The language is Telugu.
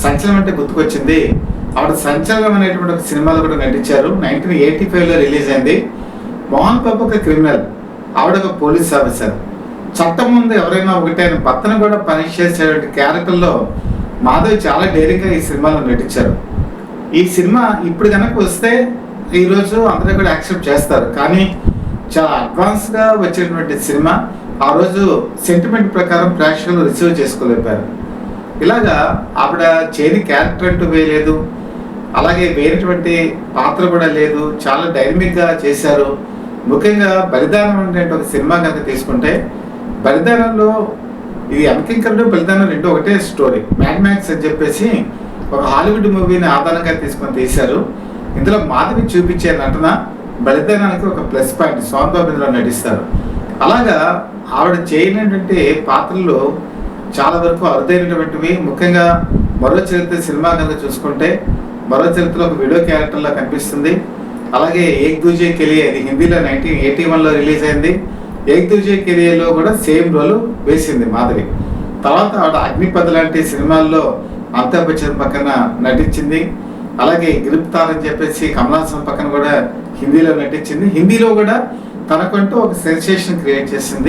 సంచలనం అంటే గుర్తుకొచ్చింది. ఆవిడ సంచలనం అనేటువంటి ఒక సినిమాలో కూడా నటించారు. 1985లో రిలీజ్ అయింది. మోహన్ బాబు ఒక క్రిమినల్, ఆవిడ ఒక పోలీస్ ఆఫీసర్. చట్టం ముందు ఎవరైనా ఒకటే ఆయన భర్తను కూడా పనిష్ చేసేటువంటి క్యారెక్టర్లో మాధవి చాలా డేరింగ్గా ఈ సినిమాలో నటించారు. ఈ సినిమా ఇప్పుడు కనుక వస్తే ఈరోజు అందరూ కూడా యాక్సెప్ట్ చేస్తారు, కానీ చాలా అడ్వాన్స్గా వచ్చేటువంటి సినిమా ఆ రోజు సెంటిమెంట్ ప్రకారం ప్రేక్షకులు రిసీవ్ చేసుకోలేపారు. ఇలాగా ఆవిడ చేయని క్యారెక్టర్ అంటూ వేయలేదు, అలాగే వేరేటువంటి పాత్ర కూడా లేదు, చాలా డైనమిక్గా చేశారు. ముఖ్యంగా బలిదానం అంటే ఒక సినిమా కనుక తీసుకుంటే, బలిదానంలో ఇది అంకింకరుడు బలిదానం రెండు ఒకటే స్టోరీ. మ్యాడ్ మ్యాక్స్ అని చెప్పేసి ఒక హాలీవుడ్ మూవీని ఆధారంగా తీసుకొని తీశారు. ఇందులో మాధవి చూపించే నటన బలిదానానికి ఒక ప్లస్ పాయింట్. సోన్ బాబు ఇందులో నటిస్తారు. అలాగా ఆవిడ చేయనటువంటి పాత్రలు చాలా వరకు అరుదైనటువంటివి. ముఖ్యంగా మరో చరిత్ర సినిమా కనుక చూసుకుంటే, మరో చరిత్రలో ఒక వీడియో క్యారెక్టర్లా కనిపిస్తుంది. అలాగే ఏక్ దూజే కెలియే, ఇది హిందీలో 1981లో రిలీజ్ అయింది. ఏక్ దూజే కెలియేలో కూడా సేమ్ రోల్ వేసింది మాధవి. తర్వాత ఆవిడ అగ్నిపథ్ లాంటి సినిమాల్లో అమితాబ్ బచ్చన్ పక్కన నటించింది. అలాగే గిరిఫ్తార్ అని చెప్పేసి కమల్ హాసన్ పక్కన కూడా హిందీలో నటించింది. హిందీలో కూడా తనకంటూ ఒక సెన్సేషన్ క్రియేట్ చేసింది.